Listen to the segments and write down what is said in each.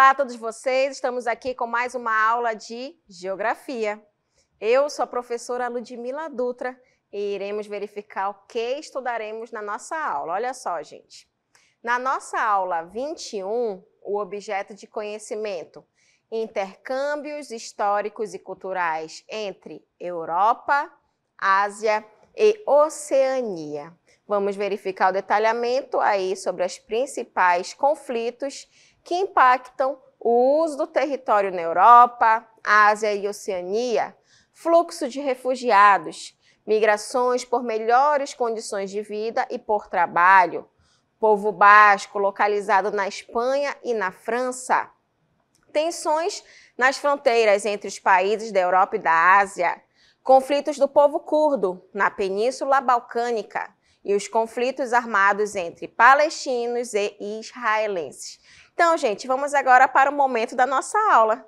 Olá a todos vocês, estamos aqui com mais uma aula de Geografia. Eu sou a professora Ludmila Dutra e iremos verificar o que estudaremos na nossa aula. Olha só, gente. Na nossa aula 21, o objeto de conhecimento, intercâmbios históricos e culturais entre Europa, Ásia e Oceania. Vamos verificar o detalhamento aí sobre os principais conflitos que impactam o uso do território na Europa, Ásia e Oceania, fluxo de refugiados, migrações por melhores condições de vida e por trabalho, povo basco localizado na Espanha e na França, tensões nas fronteiras entre os países da Europa e da Ásia, conflitos do povo curdo na Península Balcânica e os conflitos armados entre palestinos e israelenses. Então, gente, vamos agora para o momento da nossa aula.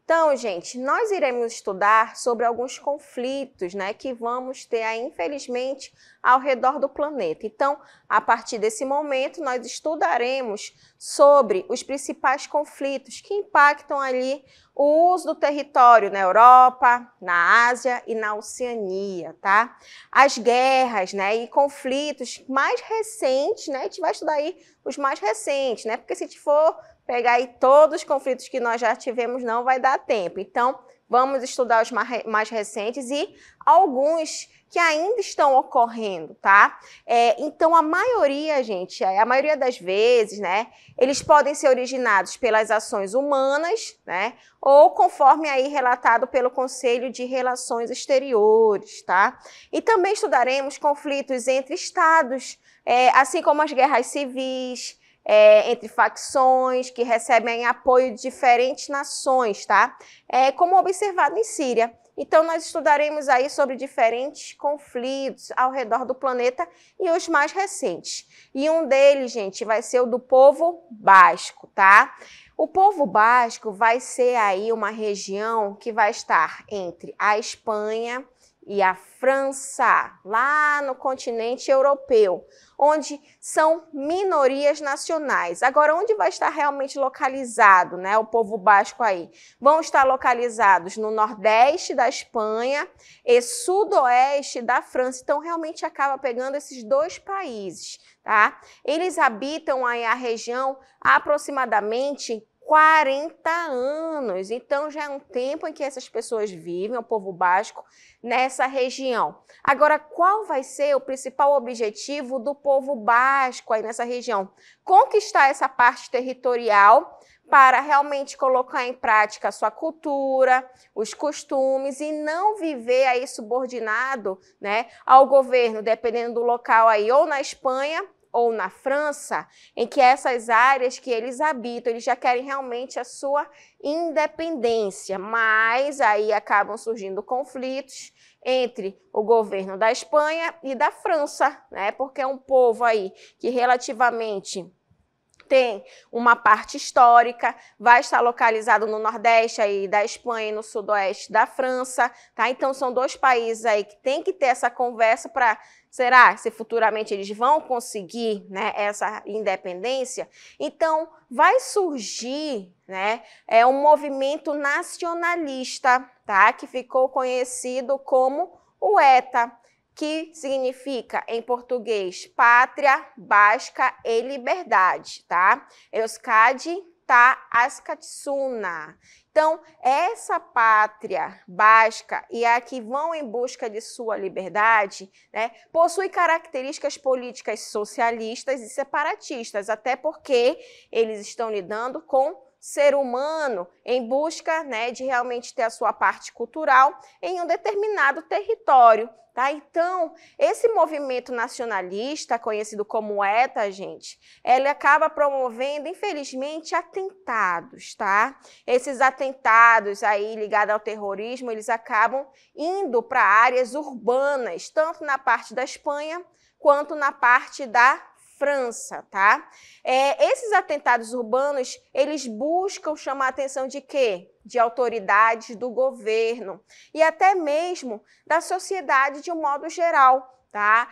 Então, gente, nós iremos estudar sobre alguns conflitos, que vamos ter aí, infelizmente, ao redor do planeta. Então, a partir desse momento, nós estudaremos sobre os principais conflitos que impactam ali o uso do território na Europa, na Ásia e na Oceania, tá? As guerras, e conflitos mais recentes, a gente vai estudar aí os mais recentes, porque se a gente for pegar aí todos os conflitos que nós já tivemos, não vai dar tempo. Então, vamos estudar os mais recentes e alguns que ainda estão ocorrendo, tá? Então, a maioria, gente, a maioria das vezes, eles podem ser originados pelas ações humanas, ou conforme aí relatado pelo Conselho de Relações Exteriores, tá? E também estudaremos conflitos entre estados, assim como as guerras civis, entre facções que recebem apoio de diferentes nações, tá? Como observado em Síria. Então, nós estudaremos aí sobre diferentes conflitos ao redor do planeta e os mais recentes. E um deles, gente, vai ser o do povo basco, tá? O povo basco vai ser aí uma região que vai estar entre a Espanha e a França, lá no continente europeu, onde são minorias nacionais. Agora, onde vai estar realmente localizado, o povo basco aí? Vão estar localizados no nordeste da Espanha e sudoeste da França. Então, realmente acaba pegando esses dois países, tá? Eles habitam aí a região há aproximadamente 40 anos, então já é um tempo em que essas pessoas vivem, o povo basco, nessa região. Agora, qual vai ser o principal objetivo do povo basco aí nessa região? Conquistar essa parte territorial para realmente colocar em prática a sua cultura, os costumes e não viver aí subordinado, ao governo, dependendo do local aí, ou na Espanha, ou na França, em que essas áreas que eles habitam, eles já querem realmente a sua independência, mas aí acabam surgindo conflitos entre o governo da Espanha e da França, porque é um povo aí que relativamente tem uma parte histórica, vai estar localizado no nordeste aí da Espanha e no sudoeste da França, tá? Então são dois países aí que tem que ter essa conversa para, será se futuramente eles vão conseguir, essa independência? Então vai surgir, um movimento nacionalista, tá? Que ficou conhecido como o ETA, que significa, em português, Pátria Basca e Liberdade, tá? Euskadi tá Askatsuna. Então, essa pátria basca e a que vão em busca de sua liberdade, possui características políticas socialistas e separatistas, até porque eles estão lidando com ser humano em busca de realmente ter a sua parte cultural em um determinado território. Tá? Então, esse movimento nacionalista, conhecido como ETA, gente, ele acaba promovendo, infelizmente, atentados, tá? Esses atentados aí ligados ao terrorismo, eles acabam indo para áreas urbanas, tanto na parte da Espanha quanto na parte da França, tá? Esses atentados urbanos, eles buscam chamar a atenção de quê? De autoridades do governo e até mesmo da sociedade de um modo geral, tá?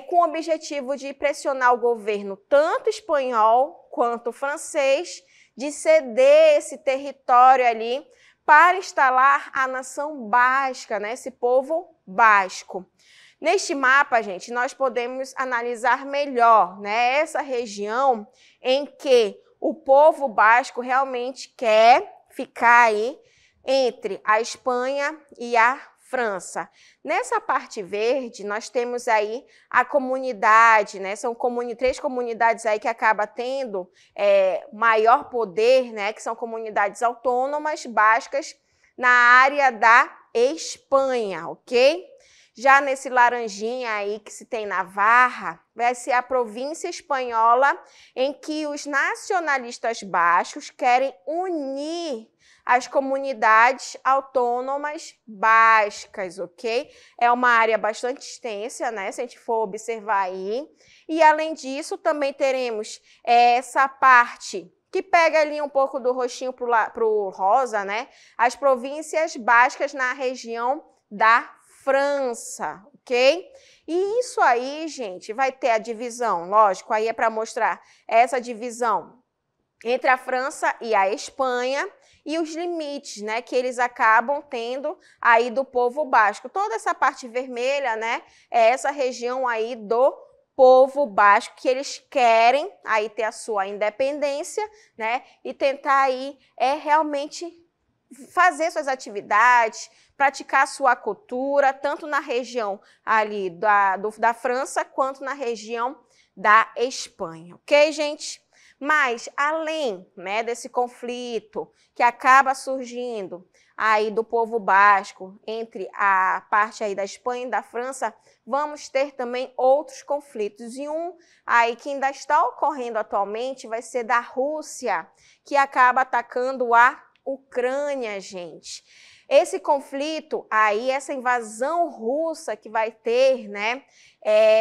Com o objetivo de pressionar o governo, tanto espanhol quanto francês, de ceder esse território ali para instalar a nação basca, né? Esse povo basco. Neste mapa, gente, nós podemos analisar melhor, né, essa região em que o povo basco realmente quer ficar aí entre a Espanha e a França. Nessa parte verde, nós temos aí a comunidade, né? São três comunidades aí que acabam tendo maior poder, né? Que são comunidades autônomas bascas na área da Espanha, ok? Já nesse laranjinha aí que se tem Navarra, vai ser a província espanhola em que os nacionalistas bascos querem unir as comunidades autônomas bascas, ok? É uma área bastante extensa, né? Se a gente for observar aí. E, além disso, também teremos essa parte que pega ali um pouco do roxinho para o rosa, né? As províncias bascas na região da França, ok? E isso aí, gente, vai ter a divisão, lógico, aí é para mostrar essa divisão entre a França e a Espanha e os limites, né, que eles acabam tendo aí do povo basco. Toda essa parte vermelha, né, é essa região aí do povo basco que eles querem aí ter a sua independência, né, e tentar aí realmente fazer suas atividades, praticar a sua cultura, tanto na região ali da França quanto na região da Espanha, ok, gente? Mas, além, né, desse conflito que acaba surgindo aí do povo basco entre a parte aí da Espanha e da França, vamos ter também outros conflitos. E um aí que ainda está ocorrendo atualmente vai ser da Rússia, que acaba atacando a Ucrânia, gente. Esse conflito aí, essa invasão russa que vai ter, né,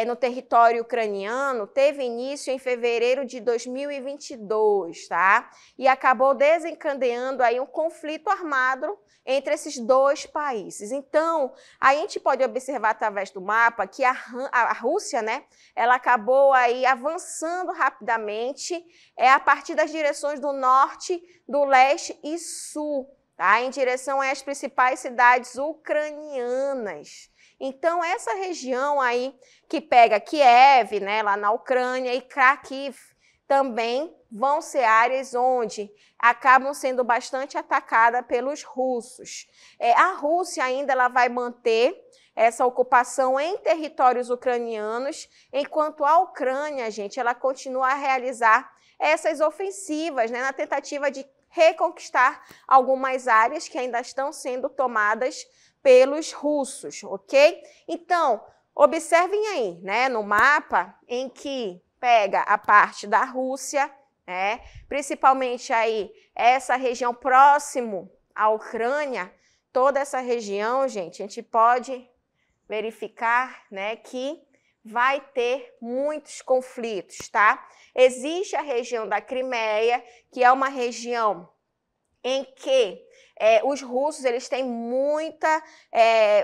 no território ucraniano, teve início em fevereiro de 2022, tá? E acabou desencadeando aí um conflito armado entre esses dois países. Então, a gente pode observar através do mapa que a Rússia, né, ela acabou aí avançando rapidamente a partir das direções do norte, do leste e sul, tá? Em direção às principais cidades ucranianas. Então, essa região aí que pega Kiev, né, lá na Ucrânia, e Kharkiv, também vão ser áreas onde acabam sendo bastante atacadas pelos russos. A Rússia ainda ela vai manter essa ocupação em territórios ucranianos, enquanto a Ucrânia, gente, ela continua a realizar essas ofensivas, né, na tentativa de reconquistar algumas áreas que ainda estão sendo tomadas pelos russos, ok? Então, observem aí, né, no mapa em que pega a parte da Rússia, né, principalmente aí essa região próximo à Ucrânia, toda essa região, gente, a gente pode verificar, né, que vai ter muitos conflitos, tá? Existe a região da Crimeia, que é uma região em que os russos eles têm muita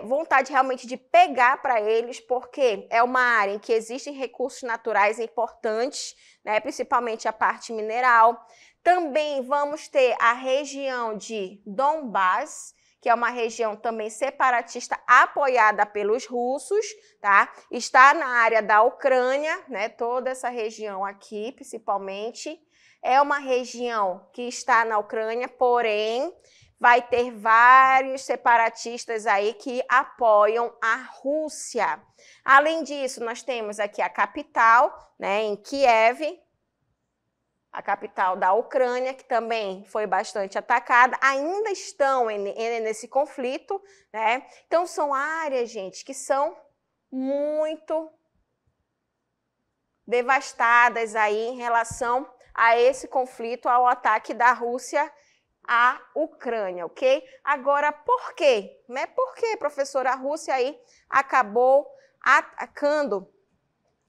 vontade realmente de pegar para eles, porque é uma área em que existem recursos naturais importantes, né, principalmente a parte mineral. Também vamos ter a região de Donbás, que é uma região também separatista apoiada pelos russos, tá? Está na área da Ucrânia, né? Toda essa região aqui, principalmente, é uma região que está na Ucrânia, porém, vai ter vários separatistas aí que apoiam a Rússia. Além disso, nós temos aqui a capital, né, em Kiev, a capital da Ucrânia, que também foi bastante atacada, ainda estão nesse conflito, né? Então, são áreas, gente, que são muito devastadas aí em relação a esse conflito, ao ataque da Rússia à Ucrânia, ok? Agora, por quê? Né? Por que, professora, a Rússia aí acabou atacando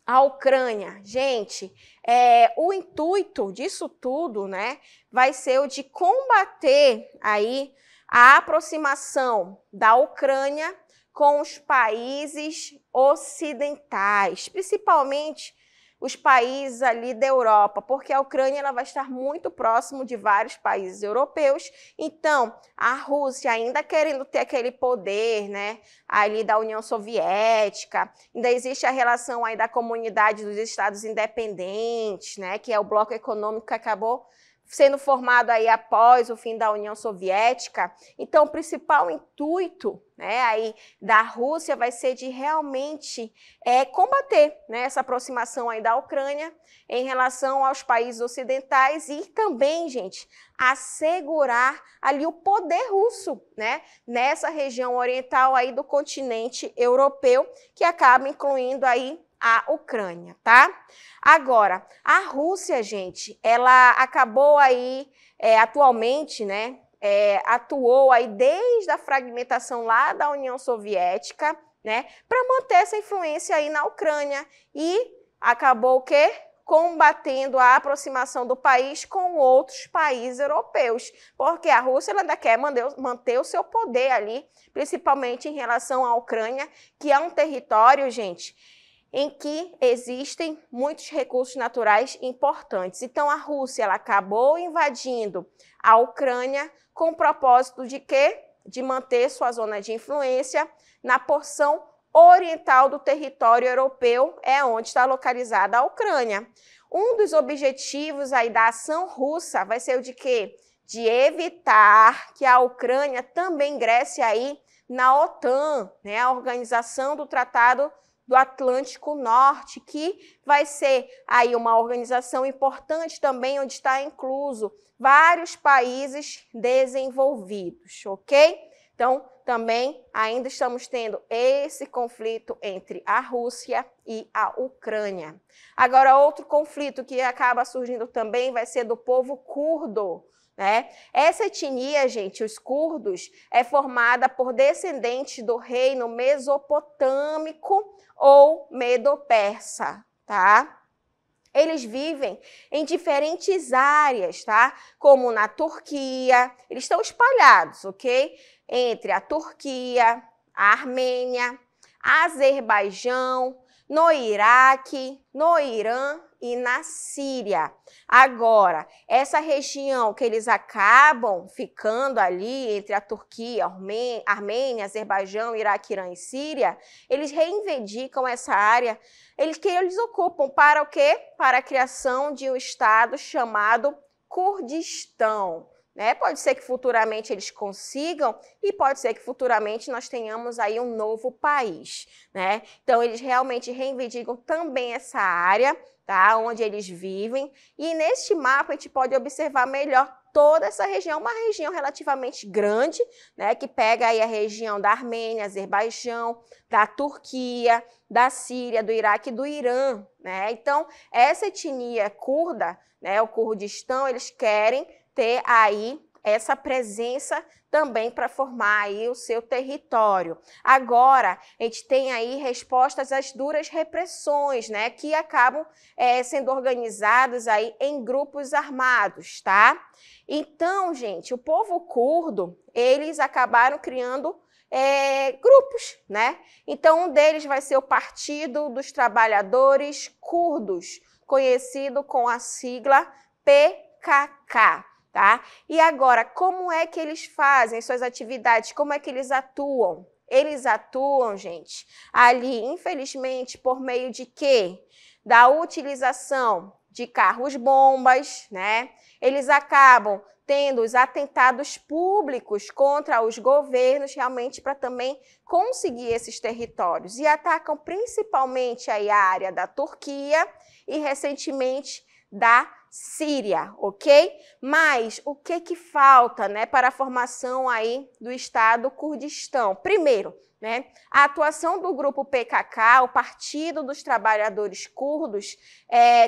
a Ucrânia? Gente, o intuito disso tudo, né, vai ser o de combater aí a aproximação da Ucrânia com os países ocidentais, principalmente os países ali da Europa, porque a Ucrânia ela vai estar muito próximo de vários países europeus. Então, a Rússia ainda querendo ter aquele poder, né, ali da União Soviética, ainda existe a relação aí da Comunidade dos Estados Independentes, né, que é o bloco econômico que acabou sendo formado aí após o fim da União Soviética. Então, o principal intuito, né, aí da Rússia vai ser de realmente combater, né, essa aproximação aí da Ucrânia em relação aos países ocidentais e também, gente, assegurar ali o poder russo, né, nessa região oriental aí do continente europeu, que acaba incluindo aí a Ucrânia, tá? Agora, a Rússia, gente, ela acabou aí, atualmente, né, atuou aí desde a fragmentação lá da União Soviética, né, para manter essa influência aí na Ucrânia e acabou o quê? Combatendo a aproximação do país com outros países europeus, porque a Rússia ainda quer manter o seu poder ali, principalmente em relação à Ucrânia, que é um território, gente, em que existem muitos recursos naturais importantes. Então, a Rússia ela acabou invadindo a Ucrânia com o propósito de quê? De manter sua zona de influência na porção oriental do território europeu, é onde está localizada a Ucrânia. Um dos objetivos aí da ação russa vai ser o de quê? De evitar que a Ucrânia também ingresse aí na OTAN, né? A Organização do Tratado do Atlântico Norte, que vai ser aí uma organização importante também, onde está incluso vários países desenvolvidos, ok? Então, também ainda estamos tendo esse conflito entre a Rússia e a Ucrânia. Agora, outro conflito que acaba surgindo também vai ser do povo curdo, né? Essa etnia, gente, os curdos, é formada por descendentes do reino mesopotâmico ou medo-persa, tá? Eles vivem em diferentes áreas, tá? Como na Turquia, eles estão espalhados, ok? Entre a Turquia, a Armênia, Azerbaijão, no Iraque, no Irã e na Síria. Agora, essa região que eles acabam ficando ali entre a Turquia, Armênia, Azerbaijão, Iraque, Irã e Síria, eles reivindicam essa área que eles ocupam para o quê? Para a criação de um estado chamado Kurdistão. Né? Pode ser que futuramente eles consigam e pode ser que futuramente nós tenhamos aí um novo país, né? Então, eles realmente reivindicam também essa área, tá? Onde eles vivem. E neste mapa a gente pode observar melhor toda essa região, uma região relativamente grande, né? Que pega aí a região da Armênia, Azerbaijão, da Turquia, da Síria, do Iraque e do Irã, né? Então, essa etnia curda, né? O Kurdistão, eles querem ter aí essa presença também para formar aí o seu território. Agora, a gente tem aí respostas às duras repressões, né, que acabam sendo organizadas aí em grupos armados, tá? Então, gente, o povo curdo, eles acabaram criando grupos, né? Então, um deles vai ser o Partido dos Trabalhadores Curdos, conhecido com a sigla PKK. Tá? E agora, como é que eles fazem suas atividades? Como é que eles atuam? Eles atuam, gente, ali, infelizmente, por meio de quê? Da utilização de carros-bombas, né? Eles acabam tendo os atentados públicos contra os governos, realmente para também conseguir esses territórios. E atacam principalmente aí a área da Turquia e, recentemente, da Síria, ok? Mas o que falta, né, para a formação aí do Estado Kurdistão? Primeiro, né, a atuação do grupo PKK, o Partido dos Trabalhadores Curdos,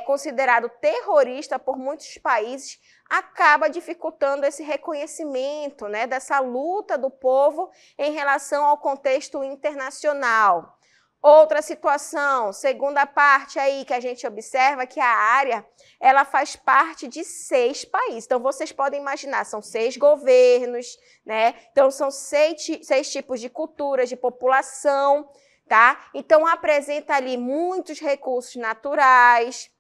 considerado terrorista por muitos países, acaba dificultando esse reconhecimento, né, dessa luta do povo em relação ao contexto internacional. Outra situação, segunda parte aí que a gente observa que a área, ela faz parte de 6 países. Então, vocês podem imaginar, são 6 governos, né? Então, são 6 tipos de culturas, de população, tá? Então, apresenta ali muitos recursos naturais,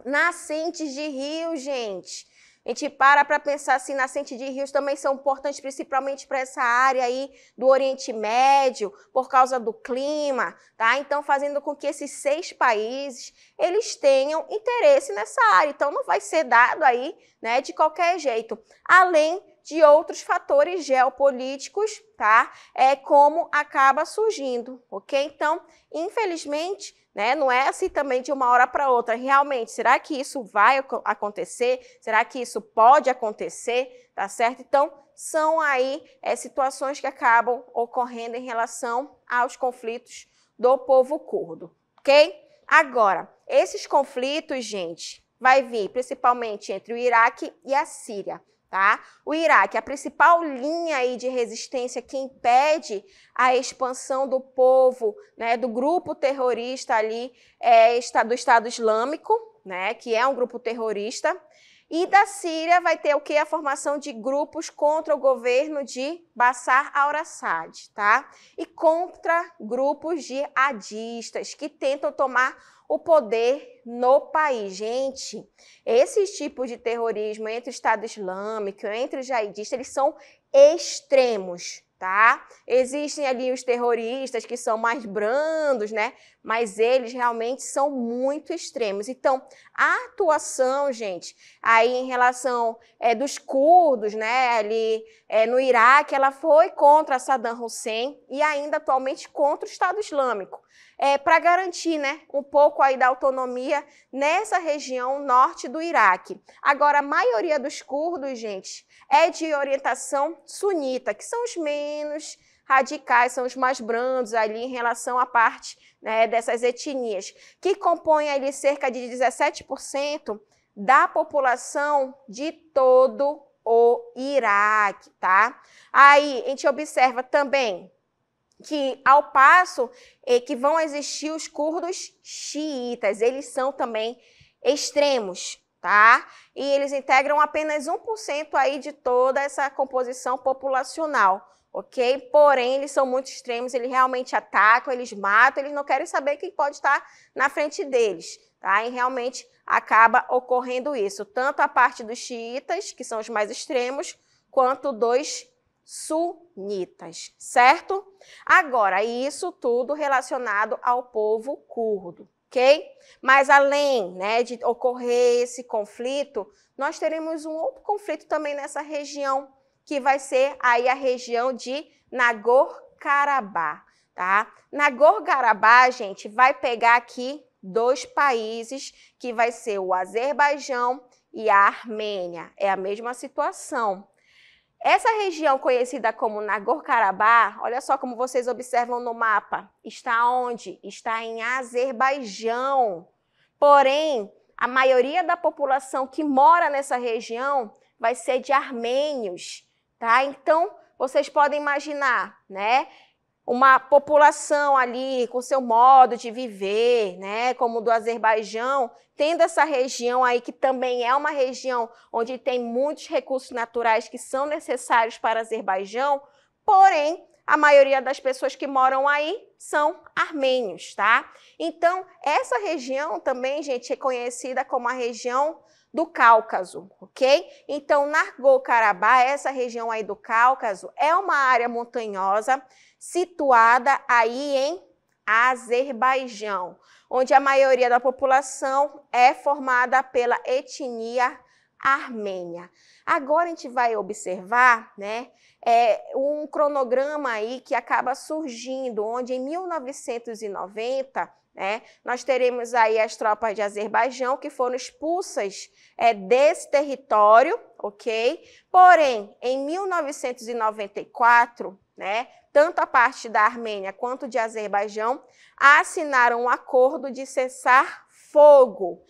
nascentes de rios, gente. A gente para pensar assim, nascentes de rios também são importantes, principalmente para essa área aí do Oriente Médio, por causa do clima, tá? Então, fazendo com que esses 6 países, eles tenham interesse nessa área. Então, não vai ser dado aí, né, de qualquer jeito. Além de outros fatores geopolíticos, tá? Como acaba surgindo, ok? Então, infelizmente, né, não é assim também de uma hora para outra. Realmente, será que isso vai acontecer? Será que isso pode acontecer? Tá certo? Então, são aí situações que acabam ocorrendo em relação aos conflitos do povo curdo, ok? Agora, esses conflitos, gente, vai vir principalmente entre o Iraque e a Síria. Tá? O Iraque, a principal linha aí de resistência que impede a expansão do povo, né, do grupo terrorista ali, do Estado Islâmico, né, que é um grupo terrorista. E da Síria vai ter o quê? A formação de grupos contra o governo de Bashar al-Assad, tá? E contra grupos jihadistas que tentam tomar o poder no país. Gente, esses tipos de terrorismo entre o Estado Islâmico, entre os jihadistas, eles são extremos, tá? Existem ali os terroristas que são mais brandos, né? Mas eles realmente são muito extremos. Então, a atuação, gente, aí em relação dos curdos, né, ali no Iraque, ela foi contra Saddam Hussein e ainda atualmente contra o Estado Islâmico. Para garantir, né, um pouco aí da autonomia nessa região norte do Iraque. Agora, a maioria dos curdos, gente, é de orientação sunita, que são os menos radicais, são os mais brandos ali em relação à parte, né, dessas etnias, que compõem ali cerca de 17% da população de todo o Iraque, tá? Aí a gente observa também que, ao passo que vão existir os curdos xiitas, eles são também extremos, tá? E eles integram apenas 1% aí de toda essa composição populacional, ok? Porém, eles são muito extremos, eles realmente atacam, eles matam, eles não querem saber quem pode estar na frente deles, tá? E realmente acaba ocorrendo isso, tanto a parte dos xiitas, que são os mais extremos, quanto dos sunitas, certo? Agora, isso tudo relacionado ao povo curdo, ok? Mas além, né, de ocorrer esse conflito, nós teremos um outro conflito também nessa região, que vai ser aí a região de Nagorno-Karabakh, tá? Nagorno-Karabakh, gente, vai pegar aqui 2 países, que vai ser o Azerbaijão e a Armênia. É a mesma situação. Essa região conhecida como Nagorno-Karabakh, olha só como vocês observam no mapa, está onde? Está em Azerbaijão. Porém, a maioria da população que mora nessa região vai ser de armênios, tá? Então, vocês podem imaginar, né? Uma população ali com seu modo de viver, né, como o do Azerbaijão, tendo essa região aí que também é uma região onde tem muitos recursos naturais que são necessários para o Azerbaijão, porém, a maioria das pessoas que moram aí são armênios, tá? Então, essa região também, gente, é conhecida como a região do Cáucaso, ok? Então, Nagorno-Karabakh, essa região aí do Cáucaso, é uma área montanhosa situada aí em Azerbaijão, onde a maioria da população é formada pela etnia armênia. Agora a gente vai observar, né, um cronograma aí que acaba surgindo, onde em 1990, né, nós teremos aí as tropas de Azerbaijão que foram expulsas desse território, ok? Porém, em 1994, né, tanto a parte da Armênia quanto de Azerbaijão assinaram um acordo de cessar fogo.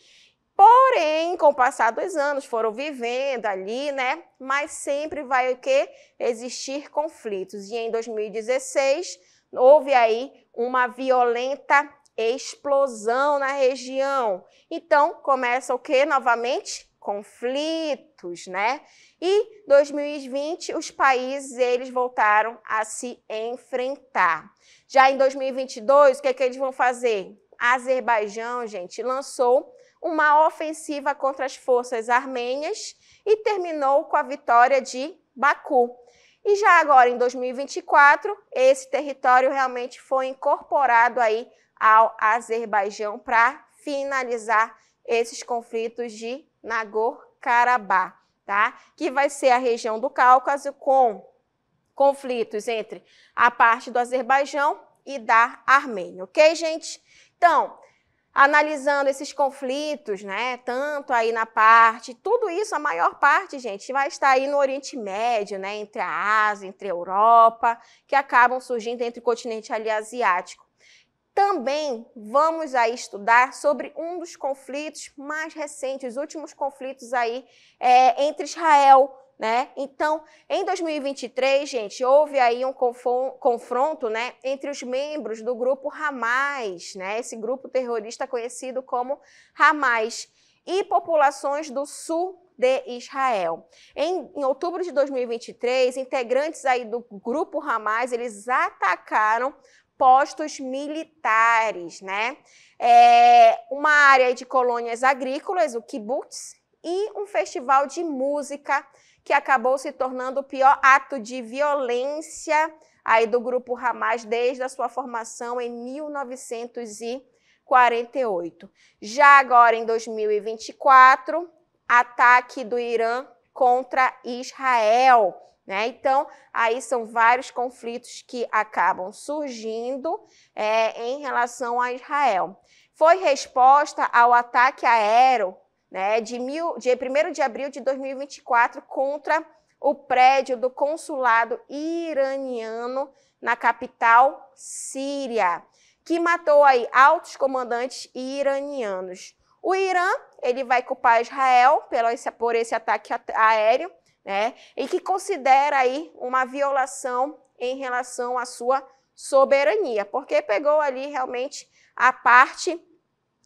Porém, com o passar dos anos, foram vivendo ali, né? Mas sempre vai o quê? Existir conflitos. E em 2016, houve aí uma violenta explosão na região. Então, começa o quê? Novamente, conflitos, né? E 2020 os países eles voltaram a se enfrentar. Já em 2022, o que é que eles vão fazer? A Azerbaijão, gente, lançou uma ofensiva contra as forças armênias e terminou com a vitória de Baku. E já agora, em 2024, esse território realmente foi incorporado aí ao Azerbaijão para finalizar esses conflitos de Nagorno-Karabakh, tá? Que vai ser a região do Cáucaso com conflitos entre a parte do Azerbaijão e da Armênia, ok, gente? Então, analisando esses conflitos, né, tanto aí na parte, tudo isso, a maior parte, gente, vai estar aí no Oriente Médio, né, entre a Ásia, entre a Europa, que acabam surgindo entre o continente ali asiático. Também vamos aí estudar sobre um dos conflitos mais recentes, os últimos conflitos aí entre Israel, né? Então, em 2023, gente, houve aí um confronto, né, entre os membros do grupo Hamas, né, esse grupo terrorista conhecido como Hamas, e populações do sul de Israel. Em outubro de 2023, integrantes aí do grupo Hamas, eles atacaram postos militares, né? Uma área de colônias agrícolas, o kibbutz, e um festival de música que acabou se tornando o pior ato de violência aí do grupo Hamas desde a sua formação em 1948. Já agora, em 2024, ataque do Irã contra Israel, né? Então, aí são vários conflitos que acabam surgindo em relação a Israel. Foi resposta ao ataque aéreo, né, de 1º de abril de 2024 contra o prédio do consulado iraniano na capital síria, que matou aí altos comandantes iranianos. O Irã, ele vai culpar Israel por esse ataque aéreo, né, e que considera aí uma violação em relação à sua soberania, porque pegou ali realmente a parte,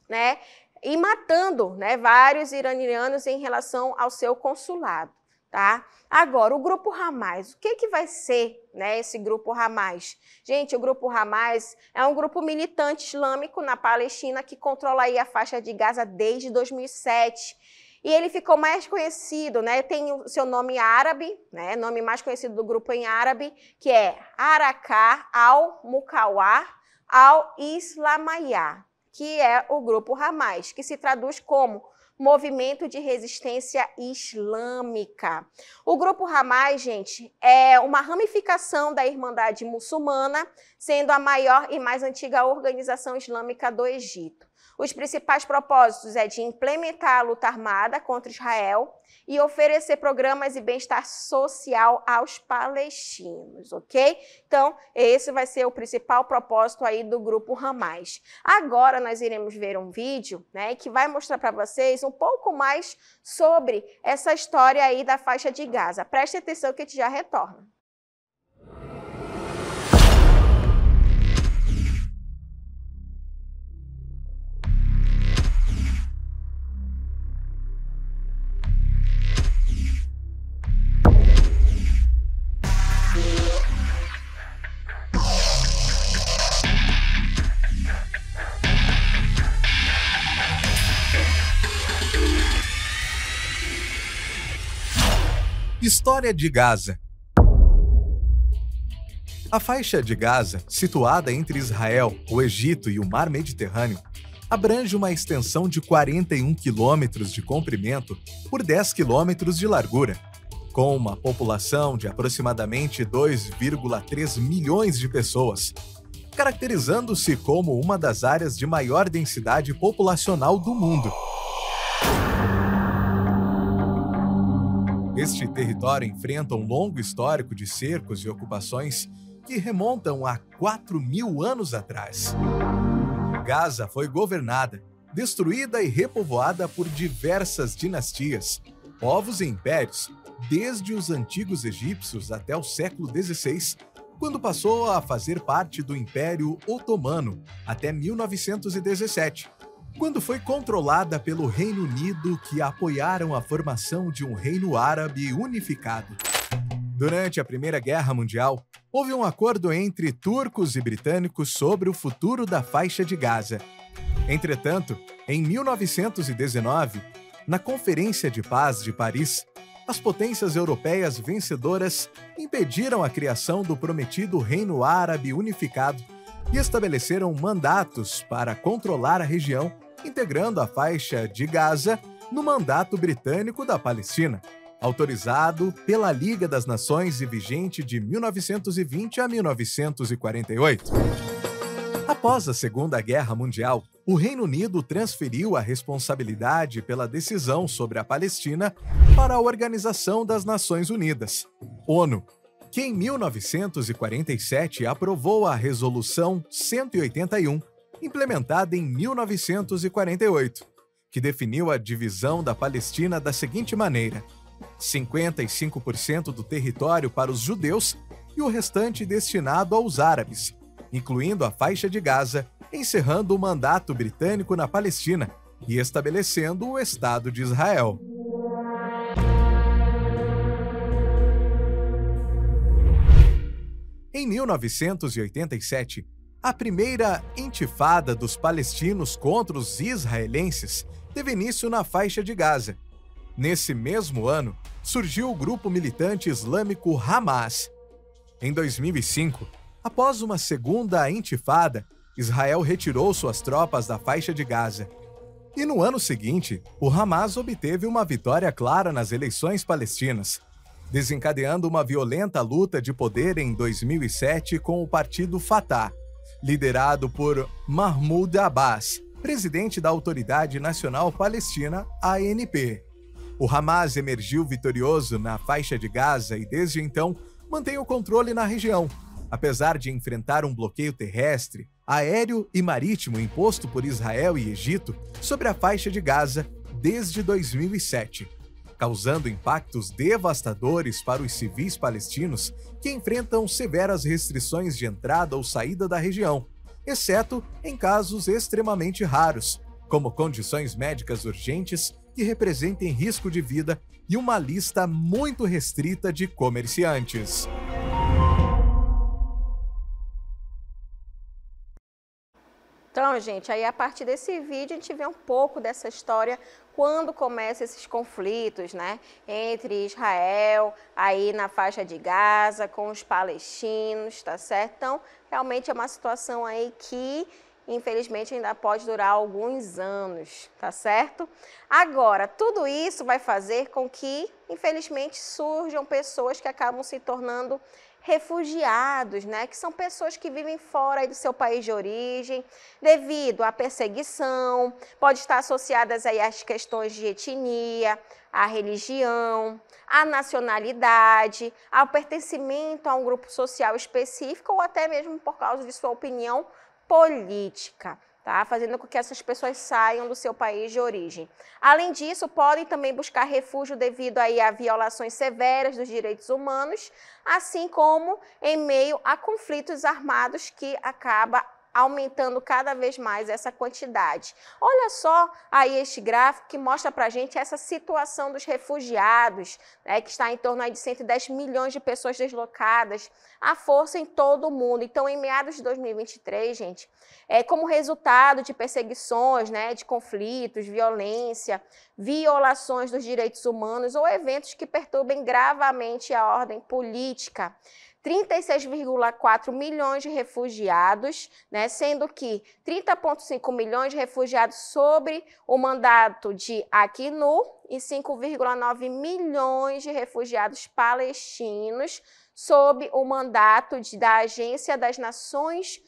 né, e matando, né, vários iranianos em relação ao seu consulado, tá? Agora, o grupo Hamas, o que vai ser, né, esse grupo Hamas? Gente, o grupo Hamas é um grupo militante islâmico na Palestina que controla aí a faixa de Gaza desde 2007. E ele ficou mais conhecido, né, tem o seu nome árabe, né, nome mais conhecido do grupo em árabe, que é Harakat al-Mukawar al-Islamiyah, que é o grupo Hamas, que se traduz como Movimento de Resistência Islâmica. O grupo Hamas, gente, é uma ramificação da Irmandade Muçulmana, sendo a maior e mais antiga organização islâmica do Egito. Os principais propósitos é de implementar a luta armada contra Israel e oferecer programas e bem-estar social aos palestinos, ok? Então, esse vai ser o principal propósito aí do grupo Hamas. Agora, nós iremos ver um vídeo, né, que vai mostrar para vocês um pouco mais sobre essa história aí da faixa de Gaza. Preste atenção que a gente já retorna. História de Gaza. A faixa de Gaza, situada entre Israel, o Egito e o Mar Mediterrâneo, abrange uma extensão de 41 quilômetros de comprimento por 10 quilômetros de largura, com uma população de aproximadamente 2,3 milhões de pessoas, caracterizando-se como uma das áreas de maior densidade populacional do mundo. Este território enfrenta um longo histórico de cercos e ocupações que remontam a 4.000 anos atrás. Gaza foi governada, destruída e repovoada por diversas dinastias, povos e impérios, desde os antigos egípcios até o século XVI, quando passou a fazer parte do Império Otomano até 1917, quando foi controlada pelo Reino Unido, que apoiaram a formação de um reino árabe unificado. Durante a Primeira Guerra Mundial, houve um acordo entre turcos e britânicos sobre o futuro da faixa de Gaza. Entretanto, em 1919, na Conferência de Paz de Paris, as potências europeias vencedoras impediram a criação do prometido Reino Árabe Unificado e estabeleceram mandatos para controlar a região, integrando a faixa de Gaza no mandato britânico da Palestina, autorizado pela Liga das Nações e vigente de 1920 a 1948. Após a Segunda Guerra Mundial, o Reino Unido transferiu a responsabilidade pela decisão sobre a Palestina para a Organização das Nações Unidas, ONU, que em 1947 aprovou a Resolução 181, implementada em 1948, que definiu a divisão da Palestina da seguinte maneira: 55% do território para os judeus e o restante destinado aos árabes, incluindo a faixa de Gaza, encerrando o mandato britânico na Palestina e estabelecendo o Estado de Israel. Em 1987, a primeira intifada dos palestinos contra os israelenses teve início na faixa de Gaza. Nesse mesmo ano, surgiu o grupo militante islâmico Hamas. Em 2005, após uma segunda intifada, Israel retirou suas tropas da faixa de Gaza. E no ano seguinte, o Hamas obteve uma vitória clara nas eleições palestinas, desencadeando uma violenta luta de poder em 2007 com o partido Fatah, liderado por Mahmoud Abbas, presidente da Autoridade Nacional Palestina, ANP. O Hamas emergiu vitorioso na faixa de Gaza e, desde então, mantém o controle na região, apesar de enfrentar um bloqueio terrestre, aéreo e marítimo imposto por Israel e Egito sobre a faixa de Gaza desde 2007, causando impactos devastadores para os civis palestinos que enfrentam severas restrições de entrada ou saída da região, exceto em casos extremamente raros, como condições médicas urgentes que representem risco de vida e uma lista muito restrita de comerciantes. Então, gente, aí a partir desse vídeo a gente vê um pouco dessa história quando começam esses conflitos, né, entre Israel, aí na faixa de Gaza, com os palestinos, tá certo? Então, realmente é uma situação aí que, infelizmente, ainda pode durar alguns anos, tá certo? Agora, tudo isso vai fazer com que, infelizmente, surjam pessoas que acabam se tornando refugiados, né, que são pessoas que vivem fora aí do seu país de origem, devido à perseguição, pode estar associadas aí às questões de etnia, à religião, à nacionalidade, ao pertencimento a um grupo social específico ou até mesmo por causa de sua opinião política, tá? Fazendo com que essas pessoas saiam do seu país de origem. Além disso, podem também buscar refúgio devido aí a violações severas dos direitos humanos, assim como em meio a conflitos armados que acaba aumentando cada vez mais essa quantidade. Olha só aí este gráfico que mostra para a gente essa situação dos refugiados, né, que está em torno aí de 110 milhões de pessoas deslocadas à força em todo o mundo. Então, em meados de 2023, gente, como resultado de perseguições, né, de conflitos, violência, violações dos direitos humanos ou eventos que perturbem gravemente a ordem política, 36,4 milhões de refugiados, né, sendo que 30,5 milhões de refugiados sobre o mandato de Acnur e 5,9 milhões de refugiados palestinos sob o mandato da Agência das Nações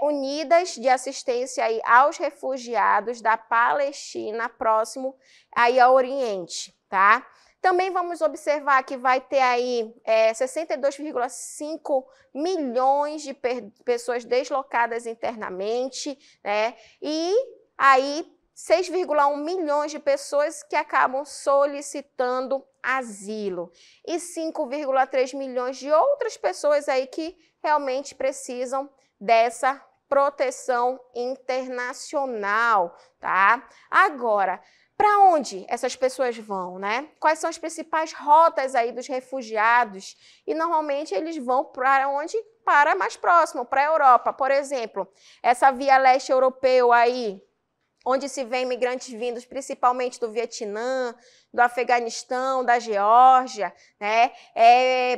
Unidas de Assistência aí aos Refugiados da Palestina, próximo aí ao Oriente, tá? Também vamos observar que vai ter aí 62,5 milhões de pessoas deslocadas internamente, né? E aí 6,1 milhões de pessoas que acabam solicitando asilo e 5,3 milhões de outras pessoas aí que realmente precisam dessa proteção internacional, tá? Agora, para onde essas pessoas vão, né? Quais são as principais rotas aí dos refugiados? E normalmente eles vão para onde? Para mais próximo, para a Europa. Por exemplo, essa via leste europeu aí, onde se vê imigrantes vindos principalmente do Vietnã, do Afeganistão, da Geórgia, né?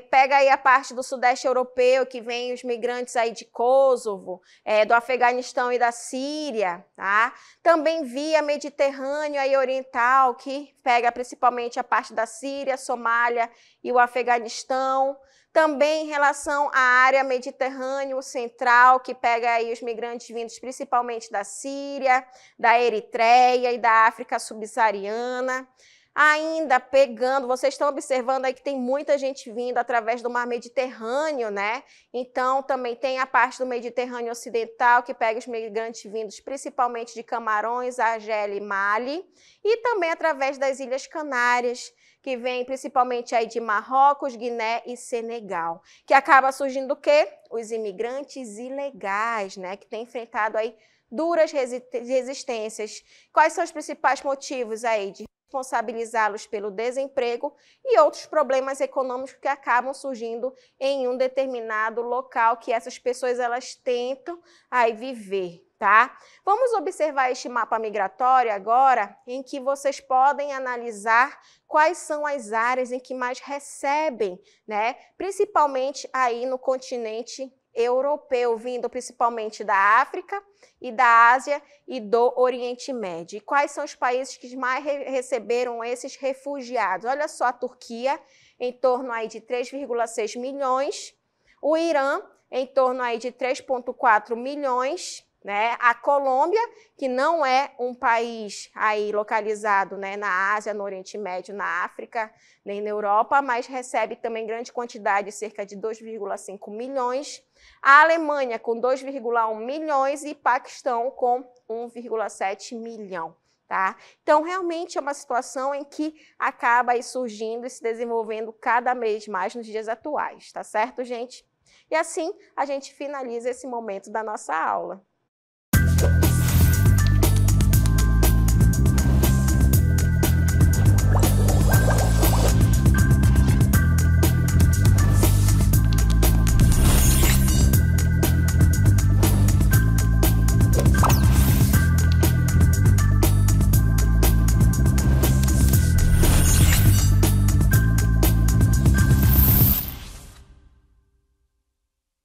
Pega aí a parte do sudeste europeu, que vem os migrantes aí de Kosovo, do Afeganistão e da Síria, tá? Também via Mediterrâneo aí oriental, que pega principalmente a parte da Síria, Somália e o Afeganistão. Também em relação à área Mediterrâneo Central, que pega aí os migrantes vindos principalmente da Síria, da Eritreia e da África subsaariana. Ainda pegando, vocês estão observando aí que tem muita gente vindo através do mar Mediterrâneo, né? Então, também tem a parte do Mediterrâneo Ocidental, que pega os migrantes vindos principalmente de Camarões, Argélia e Mali, e também através das Ilhas Canárias, que vem principalmente aí de Marrocos, Guiné e Senegal, que acaba surgindo o quê? Os imigrantes ilegais, né? Que têm enfrentado aí duras resistências. Quais são os principais motivos aí de responsabilizá-los pelo desemprego e outros problemas econômicos que acabam surgindo em um determinado local que essas pessoas elas tentam aí viver, tá? Vamos observar este mapa migratório agora, em que vocês podem analisar quais são as áreas em que mais recebem, né? Principalmente aí no continente europeu, vindo principalmente da África e da Ásia e do Oriente Médio. E quais são os países que mais receberam esses refugiados? Olha só, a Turquia, em torno aí de 3,6 milhões, o Irã, em torno aí de 3,4 milhões, né? A Colômbia, que não é um país aí localizado, né, na Ásia, no Oriente Médio, na África, nem na Europa, mas recebe também grande quantidade, cerca de 2,5 milhões. A Alemanha com 2,1 milhões e Paquistão com 1,7 milhão. Tá? Então, realmente é uma situação em que acaba aí surgindo e se desenvolvendo cada vez mais nos dias atuais, tá certo, gente? E assim a gente finaliza esse momento da nossa aula.